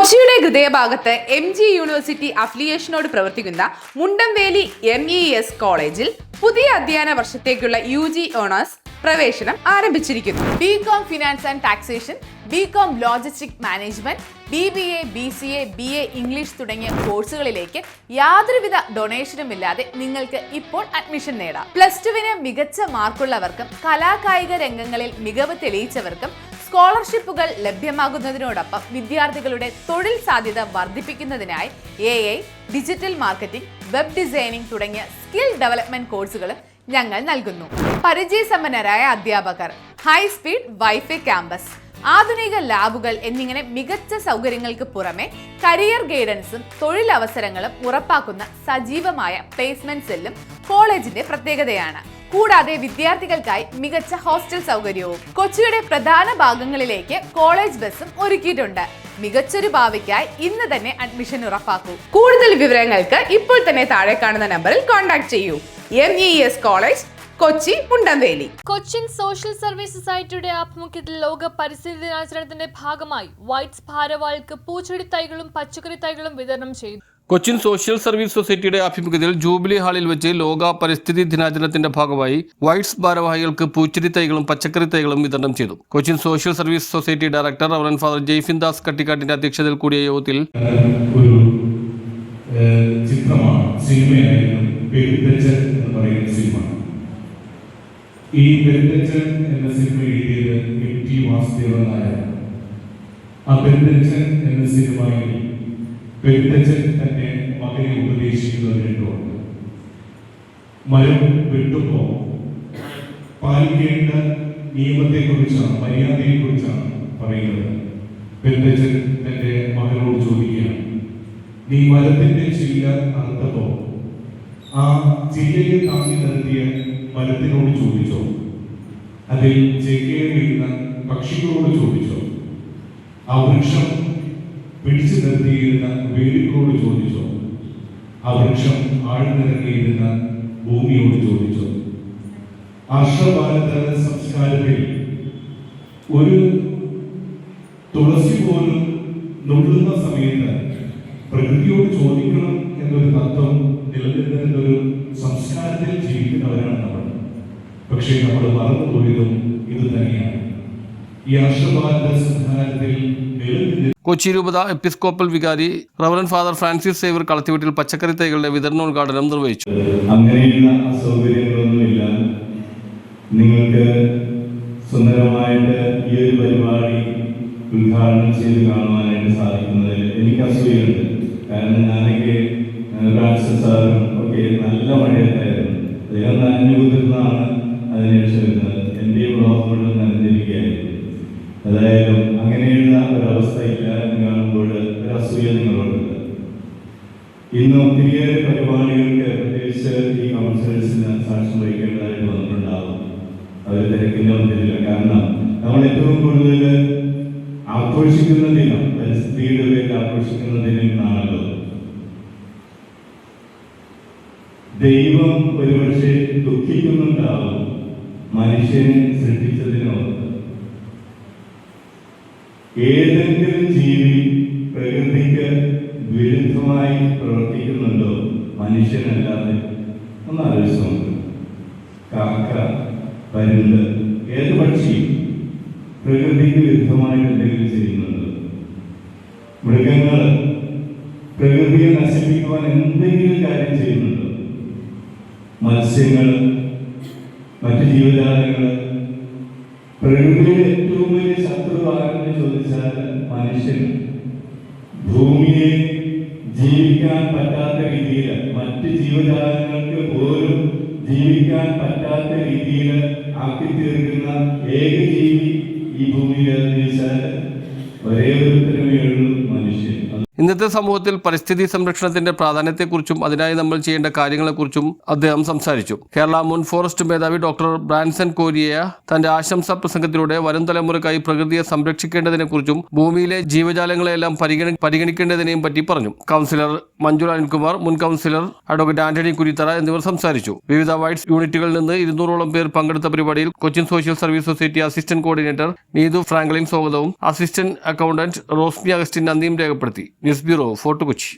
കൊച്ചിയുടെ ഹൃദയഭാഗത്ത് MG university അഫിലിയേഷനോട് പ്രവർത്തിക്കുന്ന മുണ്ടംവേലി MES കോളേജിൽ പുതിയ അധ്യയന വർഷത്തേക്കുള്ള UG ഓണേഴ്സ് പ്രവേശനം ആരംഭിച്ചിരിക്കുന്നു. BCom finance and taxation, BCom logistic management, BBA, BCA, BA English തുടങ്ങിയ കോഴ്സുകളിലേക്ക് യാതൊരുവിധ ഡൊണേഷനും ഇല്ലാതെ നിങ്ങൾക്ക് ഇപ്പോൾ അഡ്മിഷൻ നേടാം. +2 മികച്ച മാർക്കുള്ളവർക്കും കലാകായിക രംഗങ്ങളിൽ മികവ് തെളിയിച്ചവർക്കും സ്കോളർഷിപ്പുകൾ ലഭ്യമാകുന്നതിനോടൊപ്പം വിദ്യാർത്ഥികളുടെ തൊഴിൽ സാധ്യത വർദ്ധിപ്പിക്കുന്നതിനായി AI, digital marketing, web designing തുടങ്ങിയ സ്കിൽ ഡെവലപ്മെന്റ് കോഴ്സുകളും ഞങ്ങൾ നൽകുന്നു. പരിചയസമ്പന്നരായ അധ്യാപകർ, ഹൈ സ്പീഡ് വൈഫൈ ക്യാമ്പസ്, ആധുനിക ലാബുകൾ എന്നിങ്ങനെ മികച്ച സൗകര്യങ്ങൾക്ക് പുറമെ കരിയർ ഗൈഡൻസും തൊഴിലവസരങ്ങളും ഉറപ്പാക്കുന്ന സജീവമായ പ്ലേസ്മെന്റ് സെല്ലും കോളേജിന്റെ പ്രത്യേകതയാണ്. കൂടാതെ വിദ്യാർത്ഥികൾക്കായി മികച്ച ഹോസ്റ്റൽ സൗകര്യവും കൊച്ചിയുടെ പ്രധാന ഭാഗങ്ങളിലേക്ക് കോളേജ് ബസ്സും ഒരുക്കിയിട്ടുണ്ട്. മികച്ചൊരു ഭാവിക്കായി ഇന്ന് തന്നെ അഡ്മിഷൻ ഉറപ്പാക്കൂ. കൂടുതൽ വിവരങ്ങൾക്ക് ഇപ്പോൾ തന്നെ താഴെ കാണുന്ന നമ്പറിൽ കോൺടാക്ട് ചെയ്യൂ. MES college, Kochi, Mundamveli. Cochin social service സൊസൈറ്റിയുടെ ആഭിമുഖ്യത്തിൽ ലോക പരിസ്ഥിതി ദിനാചരണത്തിന്റെ ഭാഗമായി വൈറ്റ്സ് ഭാരവാഹികൾക്ക് പൂച്ചെടി തൈകളും പച്ചക്കറി തൈകളും വിതരണം ചെയ്തു. കൊച്ചിൻ സോഷ്യൽ സർവീസ് സൊസൈറ്റിയുടെ ആഭിമുഖ്യത്തിൽ ജൂബിലി ഹാളിൽ വെച്ച് ലോക പരിസ്ഥിതി ദിനാചരണത്തിന്റെ ഭാഗമായി വൈറ്റ്സ് ഭാരവാഹികൾക്ക് പൂച്ചെടി തൈകളും പച്ചക്കറി തൈകളും വിതരണം ചെയ്തു. Cochin social service society director reverend father Jaifin Das കട്ടിക്കാട്ടിന്റെ അധ്യക്ഷതയിൽ കൂടിയ യോഗത്തിൽ ഒരു ചിത്രമാണ്, സിനിമയായിരുന്നു പെരുന്തച്ചൻ എന്ന് പറയുന്ന സിനിമ. ഈ പെരുന്തച്ചൻ എന്ന സിനിമ എഴുതിയത് MT വാസുദേവൻ നായർ. ആ പെരുന്തച്ചൻ എന്ന സിനിമയിൽ പെരുന്തച്ചൻ തന്റെ മകനെ ഉപദേശിക്കുന്നതിനുണ്ട്. മരം വെട്ടുമ്പോൾ പാലിക്കേണ്ട നിയമത്തെക്കുറിച്ചാണ്, മര്യാദയെക്കുറിച്ചാണ് പറയുന്നത്. പെരുന്തച്ചൻ തന്റെ മകനോട് ചോദിക്കുകയാണ്, നീ മരത്തിന്റെ ചില്ല അറുത്തപ്പോ ആ ചില്ലയെ താങ്ങി നിർത്തിയ മരത്തിനോട് ചോദിച്ചോ, അതിൽ ചേക്കേറിയിരുന്ന പക്ഷികളോട് ചോദിച്ചോ, ആ വൃക്ഷം പിടിച്ചു നിർത്തിയിരുന്ന വേലികളോട് ചോദിച്ചോ, ആ വൃക്ഷം ആഴ്ന്നിറങ്ങിയിരുന്ന ഭൂമിയോട് ചോദിച്ചോ? ആർഷഭാരത സംസ്കാരത്തിൽ ഒരു തുളസി പോലും നുള്ളുന്ന സമയത്ത് പ്രകൃതിയോട് ചോദിക്കണം എന്നൊരു തത്വം നിലനിൽക്കുന്ന ഒരു സംസ്കാരത്തിൽ ജീവിക്കുന്നവരാണ് നമ്മൾ. പക്ഷേ നമ്മൾ മറന്നുപോയതും ഇത് തന്നെയാണ്. ഈ ആർഷഭാരത സംസ്കാരത്തിൽ കൊച്ചി രൂപത എപ്പിസ്കോപ്പൽ വികാരി reverend father Francis saver Kalathiveettil പച്ചക്കറി തൈകളുടെ വിതരണോദ്ഘാടനം നിർവഹിച്ചു. അങ്ങനെയുള്ള അസൗകര്യങ്ങളൊന്നുമില്ല. നിങ്ങൾക്ക് സുന്ദരമായിട്ട് ഈ ഒരു പരിപാടി ഉദ്ഘാടനം ചെയ്ത് കാണുവാനായിട്ട് സാധിക്കുന്നതിൽ എനിക്ക് അസൂയുണ്ട്. കാരണം ഞാനൊക്കെ ഫ്രാൻസിസ് സാറും ഒക്കെ നല്ല മഴയത്തായിരുന്നു. അദ്ദേഹം നനഞ്ഞു കുതിർന്നാണ് അതിനുശേഷം വരുന്നത്. എൻ്റെ ബ്ലോഗ് മുഴുവൻ നനഞ്ഞിരിക്കുകയായിരുന്നു. ഏതായാലും അങ്ങനെയുള്ള ഒരവസ്ഥ ഇല്ല എന്ന് കാണുമ്പോൾ ഒരു അസൂയ നിങ്ങളുണ്ട്. ഇന്ന് ഒത്തിരിയേറെ പരിപാടികൾക്ക് പ്രത്യേകിച്ച് ഈ കൗൺസിലേഴ്സിന് സാക്ഷ്യം വഹിക്കേണ്ടതായിട്ട് വന്നിട്ടുണ്ടാകും. അവർ തിരക്കിൻ്റെ മധ്യത്തില്ല. കാരണം നമ്മൾ ഏറ്റവും കൂടുതൽ ആഘോഷിക്കുന്ന ദിനം, പരിസ്ഥിതിയുടെ പേരിൽ ആഘോഷിക്കുന്ന ദിനം ഇന്നാണല്ലോ. ദൈവം ഒരുപക്ഷെ ദുഃഖിക്കുന്നുണ്ടാവും മനുഷ്യനെ സൃഷ്ടിച്ചതിനോർത്ത്. ഏതെങ്കിലും ജീവി പ്രകൃതിക്ക് വിരുദ്ധമായി പ്രവർത്തിക്കുന്നുണ്ടോ മനുഷ്യനല്ലാതെ? ഒന്ന് ആലോചിച്ച് നോക്ക്. കാക്ക, പരുന്ത്, ഏത് പക്ഷിയും പ്രകൃതിക്ക് വിരുദ്ധമായിട്ട് എന്തെങ്കിലും ചെയ്യുന്നുണ്ടോ? മൃഗങ്ങൾ പ്രകൃതിയെ നശിപ്പിക്കുവാൻ എന്തെങ്കിലും കാര്യം ചെയ്യുന്നുണ്ടോ? മത്സ്യങ്ങൾ, മറ്റു ജീവജാലങ്ങൾ, പ്രകൃതിയുടെ ഏറ്റവും വലിയ ശത്രു ആരെന്ന് ചോദിച്ചാൽ മനുഷ്യൻ. ഭൂമിയെ ജീവിക്കാൻ പറ്റാത്ത രീതിയിൽ, മറ്റ് ജീവജാലങ്ങൾക്ക് പോലും ജീവിക്കാൻ പറ്റാത്ത രീതിയിൽ ആക്കി തീർക്കുന്ന ഏക ജീവി ഈ ഭൂമിയിൽ ചോദിച്ചാൽ ഒരേ ഒരു ഉത്തരമേ ഉള്ളൂ, മനുഷ്യൻ. ഇന്നത്തെ സമൂഹത്തിൽ പരിസ്ഥിതി സംരക്ഷണത്തിന്റെ പ്രാധാന്യത്തെക്കുറിച്ചും അതിനായി നമ്മൾ ചെയ്യേണ്ട കാര്യങ്ങളെക്കുറിച്ചും അദ്ദേഹം സംസാരിച്ചു. കേരള മുൻ ഫോറസ്റ്റ് മേധാവി ഡോക്ടർ ബ്രാൻസൺ കോരിയ തന്റെ ആശംസാ പ്രസംഗത്തിലൂടെ വരും തലമുറയ്ക്കായി പ്രകൃതിയെ സംരക്ഷിക്കേണ്ടതിനെക്കുറിച്ചും ഭൂമിയിലെ ജീവജാലങ്ങളെല്ലാം പരിഗണിക്കേണ്ടതിനെയും പറ്റി പറഞ്ഞു. കൗൺസിലർ മഞ്ജുള അനിൽകുമാർ, മുൻ കൗൺസിലർ അഡ്വക്കേറ്റ് ആന്റണി കുരിത്തറ എന്നിവർ സംസാരിച്ചു. വിവിധ വൈറ്റ്സ് യൂണിറ്റുകളിൽ നിന്ന് 200ഓളം പേർ പങ്കെടുത്ത പരിപാടിയിൽ Cochin social service society assistant coordinator Neethu Franklin സ്വാഗതവും അസിസ്റ്റന്റ് അക്കൗണ്ടന്റ് റോസ്മി അഗസ്റ്റിൻ നന്ദിയും രേഖപ്പെടുത്തി. News bureau, fort Kochi.